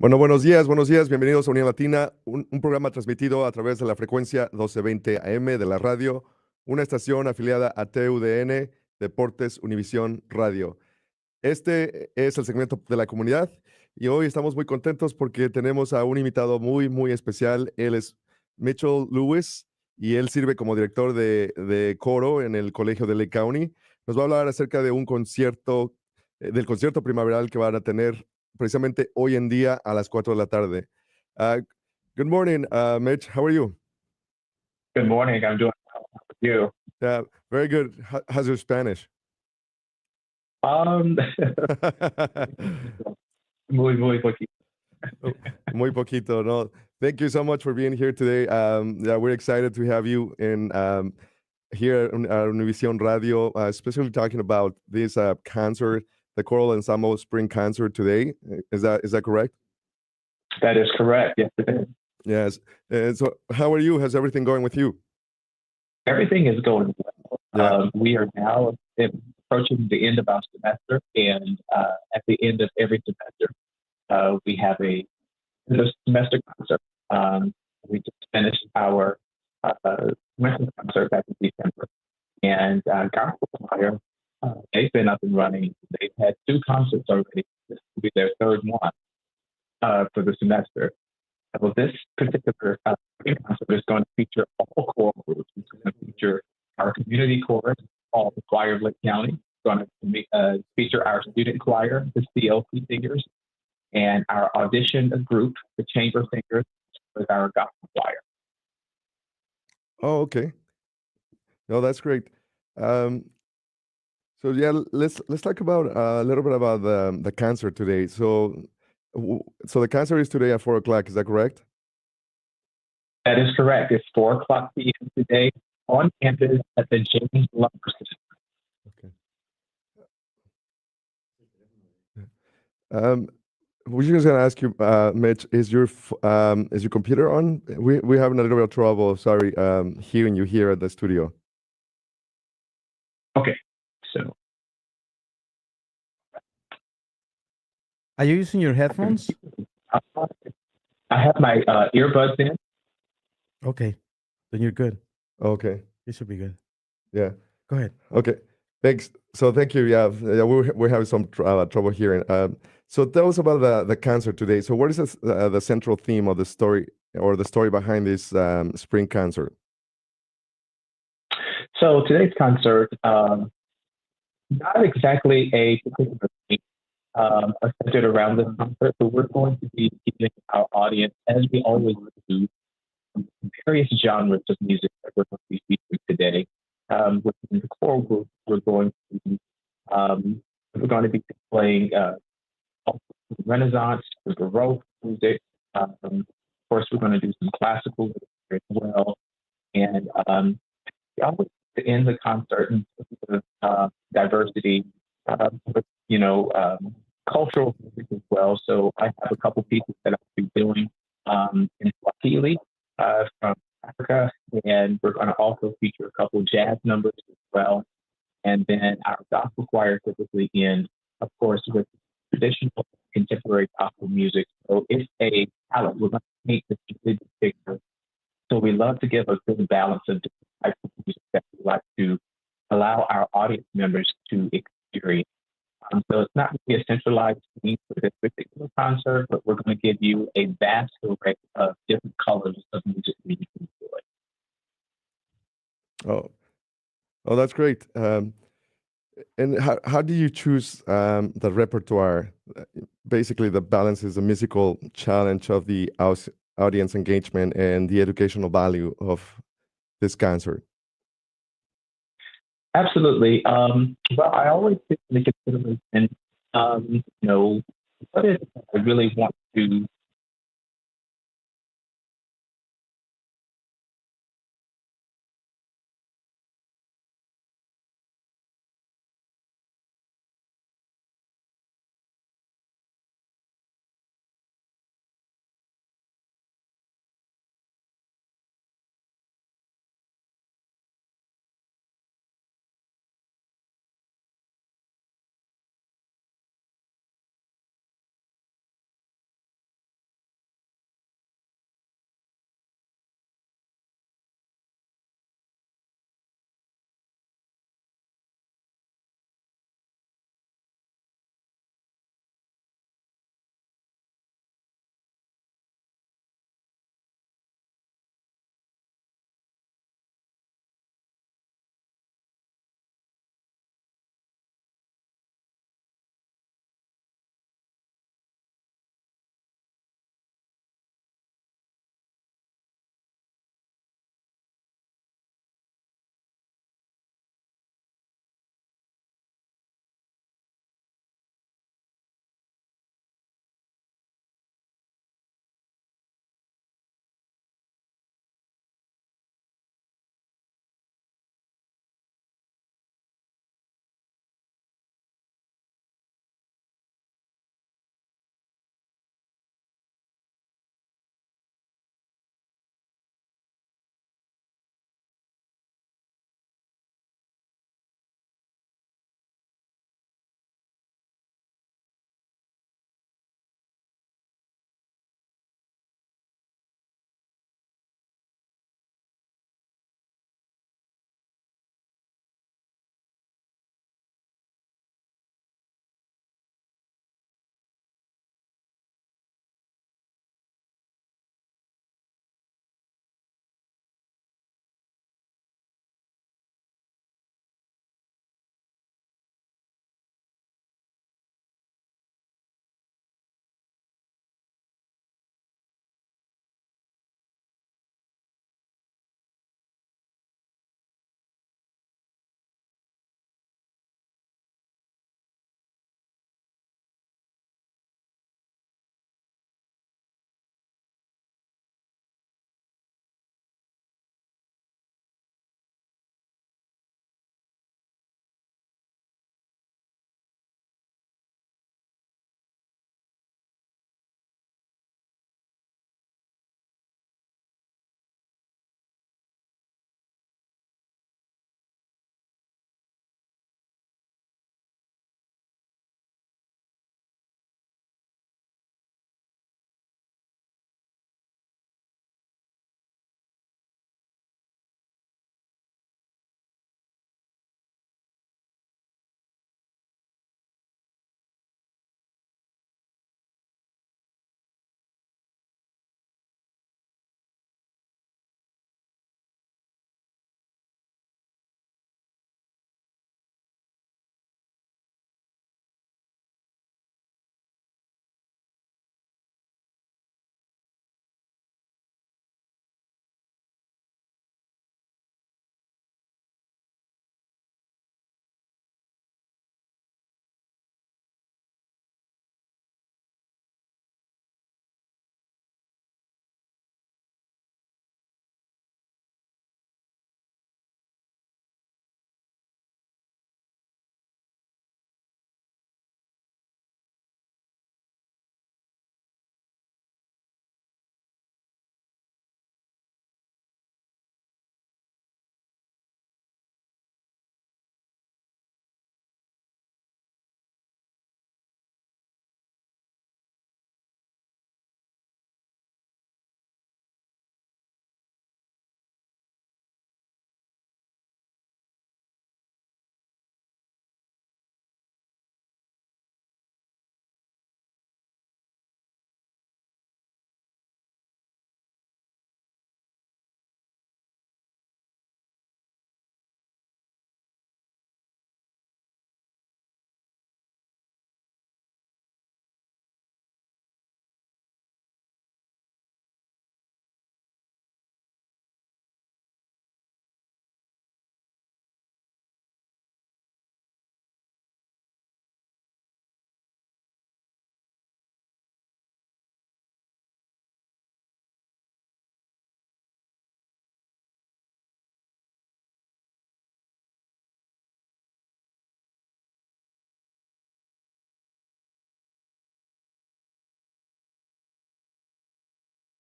Bueno, buenos días, bienvenidos a Unión Latina, un programa transmitido a través de la frecuencia 1220 AM de la radio, una estación afiliada a TUDN, Deportes Univisión Radio. Este es el segmento de la comunidad y hoy estamos muy contentos porque tenemos a un invitado muy especial. Él es Mitchell Lewis y él sirve como director de coro en el Colegio de Lake County. Nos va a hablar acerca de un concierto, del concierto primaveral que van a tener precisamente hoy en día a las 4 de la tarde. Uh, Good morning, Mitch. How are you? Good morning. I'm doing well. How are you? Yeah, very good. How's your Spanish? Um, muy poquito. Oh, muy poquito, no. Thank you so much for being here today. Yeah, we're excited to have you in here on Univision Radio, especially talking about this concert, the Choral Ensemble Spring Concert today. Is that correct? That is correct. Yes, it is. Yes. So, how are you? How's everything going with you? Everything is going well. Yeah. We are now approaching the end of our semester, and at the end of every semester, we have a semester concert. We just finished our semester concert back in December, and gospel choir, they've been up and running. They've had two concerts already. This will be their third one for the semester. Well, this particular concert is going to feature all choral groups. It's going to feature our community chorus, all the choir of Lake County. It's going to feature our student choir, the CLC singers, and our audition group, the chamber singers, with our gospel choir. Oh, okay. No, that's great. Um, so yeah, let's talk about a little bit about the concert today. So the concert is today at 4 o'clock. Is that correct? That is correct. It's 4 o'clock p.m. today on campus at the James Lumber Okay. Um, we're just gonna ask you, Mitch, is your computer on? We're having a little bit of trouble. Sorry, hearing you here at the studio. Okay, so Are you using your headphones? I have my earbuds in. Okay, then you're good. Okay. You should be good. Yeah. Go ahead. Okay. Thanks. So thank you. Yeah, we're having some trouble hearing. So tell us about the concert today. So what is the central theme of the story or the story behind this spring concert? So today's concert, not exactly a particular theme centered around this concert, but we're going to be giving our audience, as we always do, various genres of music that we're going to be featuring today. Within the choral group, um, we're going to be playing Renaissance, the Baroque music. Of course, we're going to do some classical music as well, and we always end the concert in terms of diversity, but cultural music as well. So I have a couple pieces that I'll be doing in Swahili from Africa, and we're going to also feature a couple jazz numbers as well. And then our gospel choir typically ends, of course, with traditional contemporary gospel music. So it's a palette. We're going to paint this complete picture. So we love to give a good balance of different types of music that we like to allow our audience members to experience. So it's not really a centralized theme for this particular concert, but we're going to give you a vast array of different colors of music that you can enjoy. Oh, that's great. And how do you choose the repertoire? Basically, the balance is the musical challenge of the audience engagement and the educational value of this concert. Absolutely. Well, I always take into consideration, what is it that I really want to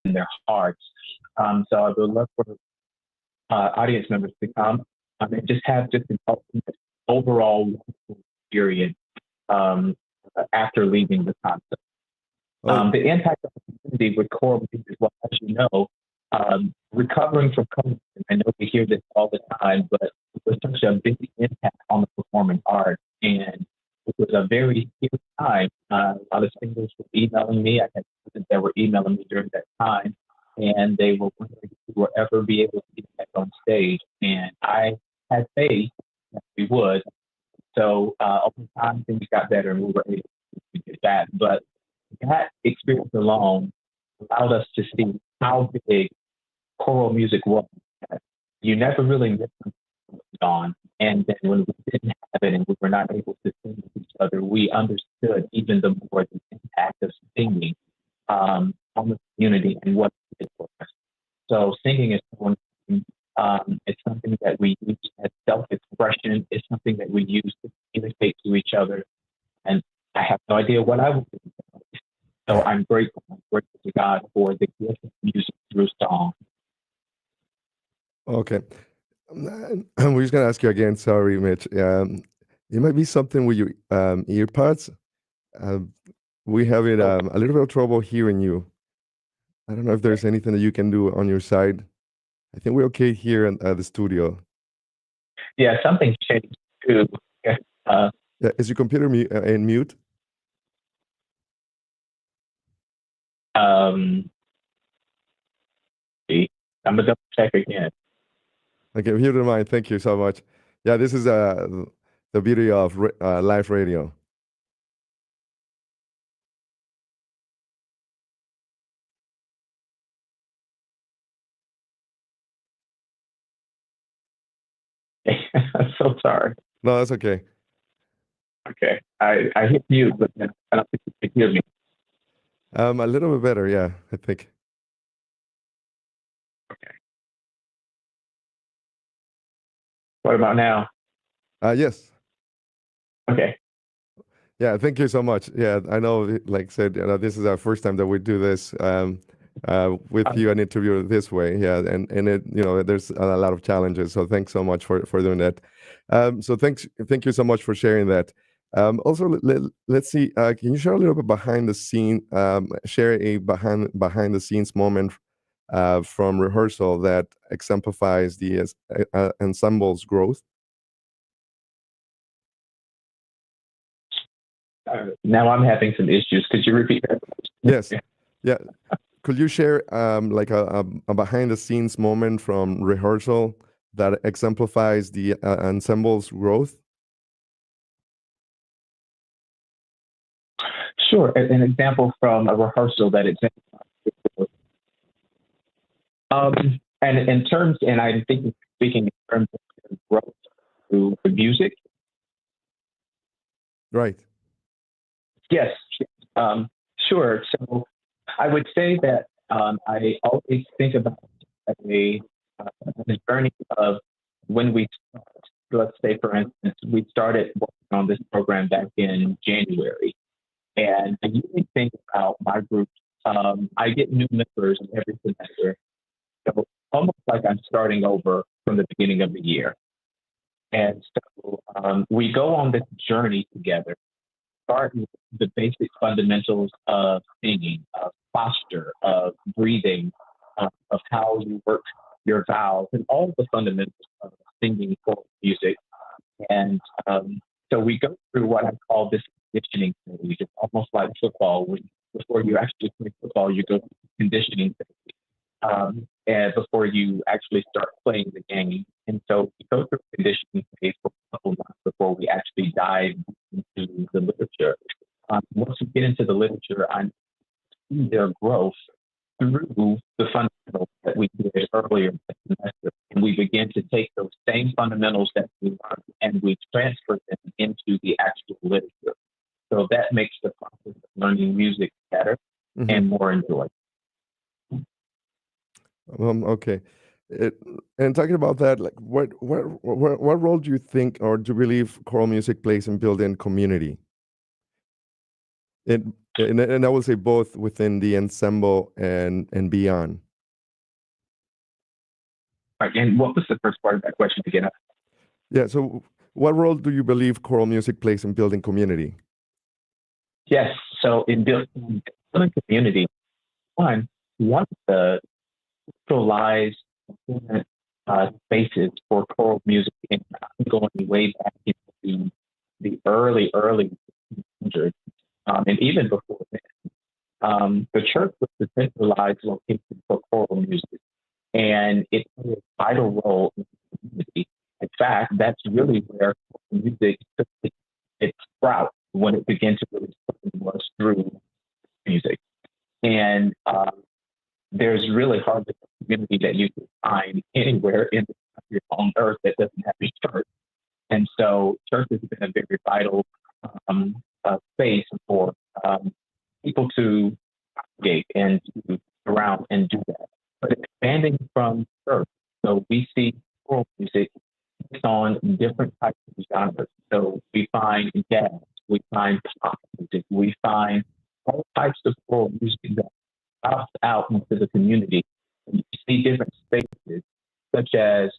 in their hearts. So I would love for audience members to come and just have just an overall experience after leaving the concert. The impact of the community with choral music, well, as you know, recovering from COVID, I know we hear this all the time, but it was such a big impact on the performing arts. And it was a very scary time. A lot of singers were emailing me. I had students that were emailing me during that time, and they were wondering if we will ever be able to get back on stage. And I had faith that we would. So over time, things got better, and we were able to get back. But that experience alone allowed us to see how big choral music was. You never really missed it on. And then when we didn't have it and we were not able to sing with each other, we understood even the more the impact of singing on the community and what it did for us. So singing is so important. It's something that we use as self-expression. It's something that we use to communicate to each other. And I have no idea what I would do. So I'm grateful to God for the gift of music through song. Okay. We're just going to ask you again. Sorry, Mitch. It might be something with your earpods. We have it a little bit of trouble hearing you. I don't know if there's anything that you can do on your side. I think we're okay here at the studio. Yeah, something changed too. Yeah, is your computer in mute? I'm gonna double check again. Okay, if you don't mind, thank you so much. Yeah, this is the beauty of live radio. I'm so sorry. No, that's okay. Okay, I hit mute, but I don't think you can hear me. A little bit better, yeah, I think. Okay. What about now? Yes. Okay. Yeah, thank you so much. Yeah, I know, like I said, this is our first time that we do this with you, an interview this way. Yeah, and it, there's a lot of challenges. So thanks so much for doing that. So thank you so much for sharing that. Also, let's see. Can you share a little bit behind the scene? Share a behind the scenes moment from rehearsal that exemplifies the ensemble's growth. Now I'm having some issues. Could you repeat that? Yes. Yeah. Could you share like a behind the scenes moment from rehearsal that exemplifies the ensemble's growth? Sure. An example from a rehearsal that exemplifies. And in terms, and I think speaking in terms of growth through the music. Right. Yes. Sure. So I would say that I always think about the journey of when we start. Let's say, for instance, we started working on this program back in January. And I usually think about my group. I get new members every semester. So almost like I'm starting over from the beginning of the year. And so we go on this journey together, start with the basic fundamentals of singing, of posture, of breathing, of how you work your vowels, and all the fundamentals of singing folk music. And so we go through what I call this conditioning stage. It's almost like football. Before you actually play football, you go through the conditioning stage. And before you actually start playing the game. And so we go through conditioning phase for a couple months before we actually dive into the literature. Once we get into the literature, I see their growth through the fundamentals that we did earlier in the semester. And we begin to take those same fundamentals that we learned and we transfer them into the actual literature. So that makes the process of learning music better and more enjoyable. Okay. And talking about that, like what role do you think or do you believe choral music plays in building community? And I will say both within the ensemble and beyond. Right. And what was the first part of that question again? Yeah. So, what role do you believe choral music plays in building community? Yes. So in building community, one of the centralized spaces for choral music, and going way back into the early 100s, and even before then, the church was the centralized location for choral music, and it played a vital role in the community. In fact, that's really where choral music took its sprout when it began to really spread was through music. And there's really hardly a community that you can find anywhere in the country on earth that doesn't have a church. And so church has been a very vital space for people to congregate and to around and do that. But expanding from church, so we see choral music based on different types of genres. So we find jazz, we find pop music, we find all types of choral music that pops out into the community. And you see different spaces, such as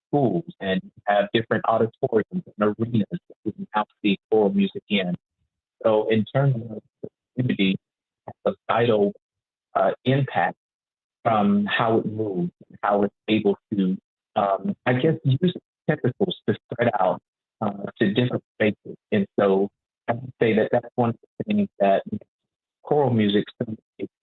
schools, and have different auditoriums and arenas that we can now see choral music in. So in terms of the community, has a vital impact from how it moves, how it's able to, I guess, use tentacles to spread out to different spaces. And so I would say that that's one of the things that choral music,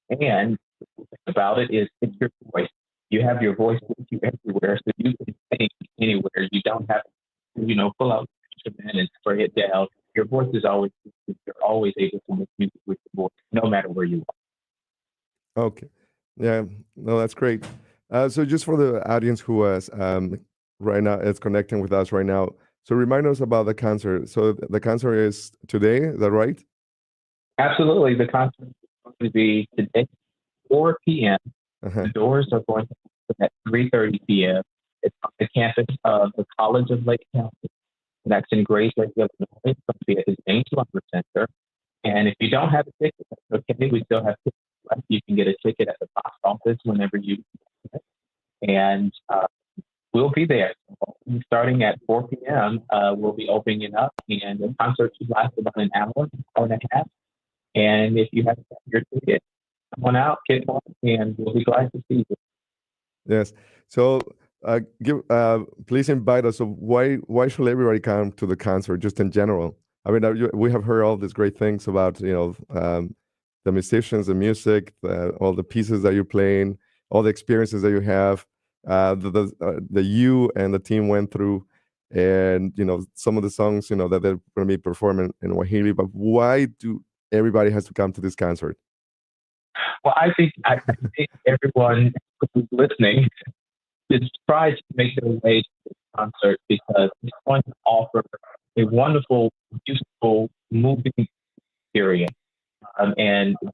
and the cool thing about it is it's your voice. You have your voice with you everywhere, so you can sing anywhere. You don't have to, pull out the instrument and spray it down. Your voice is always, you're always able to make music with your voice, no matter where you are. Okay. Yeah. No, that's great. So just for the audience who is right now is connecting with us right now, so remind us about the concert. So the concert is today, is that right? Absolutely. The concert is going to be today, 4 p.m. Uh-huh. The doors are going to open at 3:30 p.m. It's on the campus of the College of Lake County. That's in Grays Lake, Illinois. It's going to be at the James Lumber Center. And if you don't have a ticket, that's okay. We still have tickets left. You can get a ticket at the box office whenever you get it. And we'll be there. Starting at 4 p.m., we'll be opening it up. And the concert should last about an hour and a half. And if you haven't got your ticket, come on out, get one, and we'll be glad to see you. Yes. So please invite us. So why should everybody come to the concert just in general? I mean, we have heard all these great things about, the musicians, the music, all the pieces that you're playing, all the experiences that you have, the you and the team went through, and some of the songs that they're going to be performing in Wahili. But why do everybody has to come to this concert? Well, I think everyone who's listening is try to make their way to this concert because it's going to offer a wonderful, useful, moving experience. And to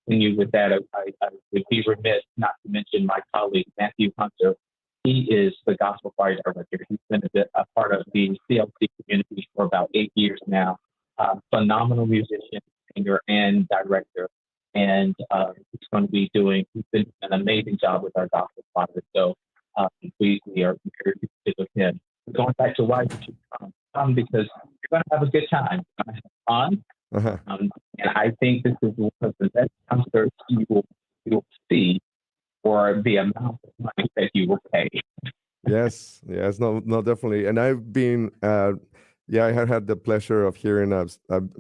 continue with that, I would be remiss not to mention my colleague, Matthew Hunter. He is the gospel choir director. He's been a part of the CLC community for about 8 years now. Phenomenal musician, singer, and director. And he's going to be doing an amazing job with our gospel choir. So we are very good with him. Going back to why you should come because you're going to have a good time. You're going to have fun. Uh-huh. And I think this is one of the best concerts you will see for the amount of money that you will pay. Yes, no, definitely. And I've been, I have had the pleasure of hearing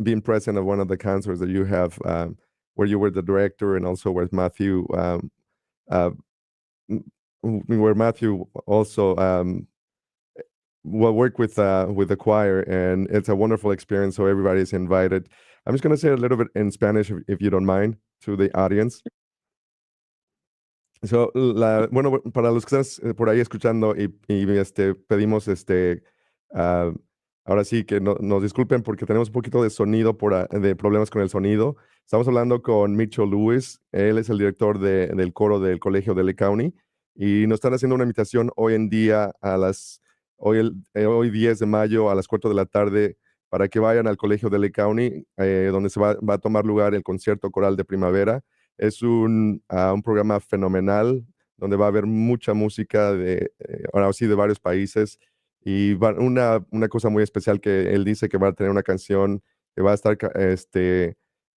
being present at one of the concerts that you have, where you were the director, and also where Matthew, where Matthew also will work with the choir, and it's a wonderful experience. So everybody's invited. I'm just going to say a little bit in Spanish, if you don't mind, to the audience. So, bueno, para los que están por ahí escuchando y pedimos ahora sí que nos disculpen porque tenemos un poquito de sonido de problemas con el sonido. Estamos hablando con Mitchell Lewis, él es el director del coro del Colegio de Lake County y nos están haciendo una invitación hoy en día hoy 10 de mayo a las 4 de la tarde para que vayan al Colegio de Lake County, donde va a tomar lugar el concierto coral de primavera. Es un programa fenomenal, donde va a haber mucha música ahora sí, de varios países. Y una cosa muy especial que él dice que va a tener una canción que va a estar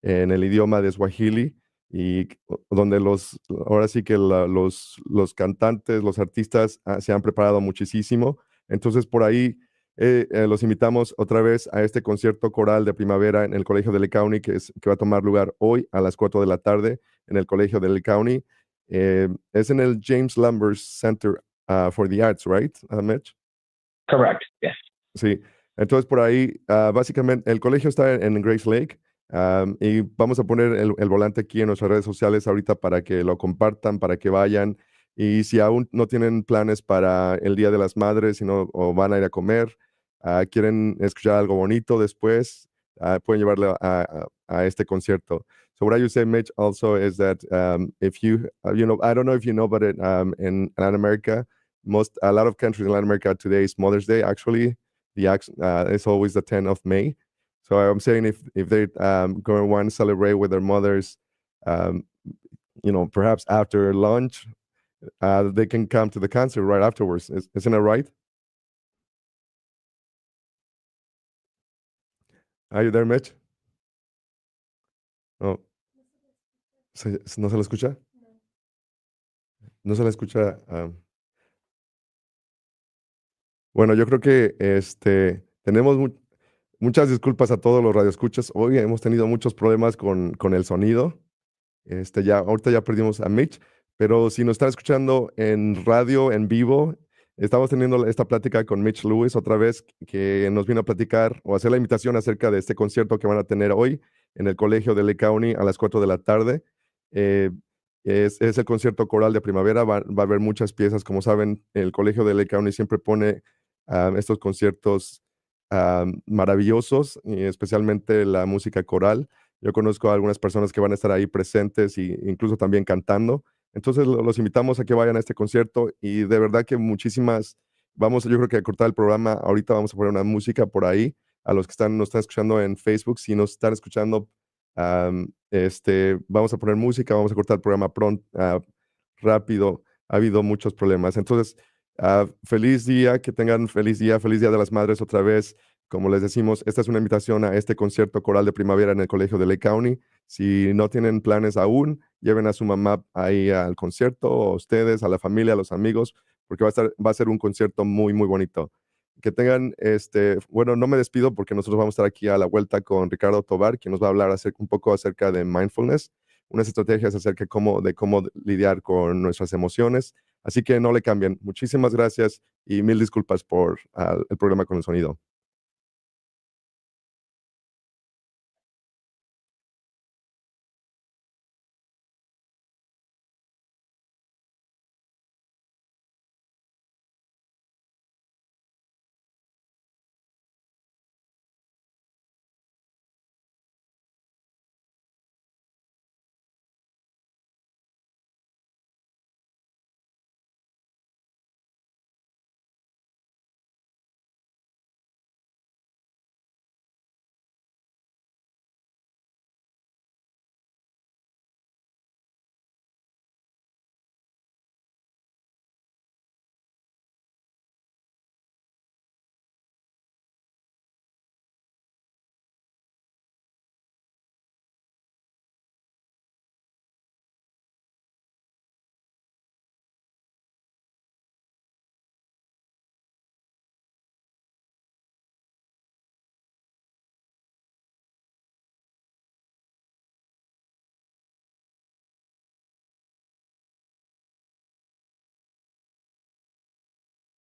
en el idioma de Swahili y donde ahora sí que los cantantes, los artistas se han preparado muchísimo. Entonces por ahí los invitamos otra vez a este concierto coral de primavera en el Colegio de Lake County que va a tomar lugar hoy a las 4 de la tarde en el Colegio de Lake County. Es en el James Lambert Center for the Arts, right, Mitch? Correct. Yes. Sí, entonces por ahí, básicamente, el colegio está en Grace Lake, y vamos a poner el volante aquí en nuestras redes sociales ahorita para que lo compartan, para que vayan. Y si aún no tienen planes para el Día de las Madres, o van a ir a comer, quieren escuchar algo bonito después, pueden llevarle a este concierto. So what I would say, Mitch, also is that if I don't know if you know, but in Latin America, a lot of countries in Latin America today is Mother's Day. Actually, it's always the 10th of May. So I'm saying if they going to want to celebrate with their mothers, perhaps after lunch, they can come to the concert right afterwards. Isn't that right? Are you there, Mitch? No. ¿No se la escucha? No se la escucha. Bueno, yo creo que tenemos muchas disculpas a todos los radioescuchas. Hoy hemos tenido muchos problemas con el sonido. Ahorita ya perdimos a Mitch, pero si nos están escuchando en radio, en vivo, estamos teniendo esta plática con Mitch Lewis otra vez, que nos vino a platicar o hacer la invitación acerca de este concierto que van a tener hoy en el Colegio de Lake County a las 4 de la tarde. Es el concierto coral de primavera, va a haber muchas piezas. Como saben, el Colegio de Lake County siempre pone estos conciertos maravillosos, y especialmente la música coral. Yo conozco a algunas personas que van a estar ahí presentes e incluso también cantando. Entonces los invitamos a que vayan a este concierto y de verdad que yo creo que a cortar el programa, ahorita vamos a poner una música por ahí. A los que nos están escuchando en Facebook, si nos están escuchando, vamos a poner música, vamos a cortar el programa pronto, rápido. Ha habido muchos problemas. Entonces, feliz día, que tengan feliz Día de las Madres otra vez. Como les decimos, esta es una invitación a este concierto coral de primavera en el Colegio de Lake County. Si no tienen planes aún, lleven a su mamá ahí al concierto, o ustedes, a la familia, a los amigos, porque va a ser un concierto muy, muy bonito. Que tengan, bueno, no me despido porque nosotros vamos a estar aquí a la vuelta con Ricardo Tobar, quien nos va a hablar un poco acerca de mindfulness, unas estrategias acerca de cómo lidiar con nuestras emociones. Así que no le cambien. Muchísimas gracias y mil disculpas por el problema con el sonido.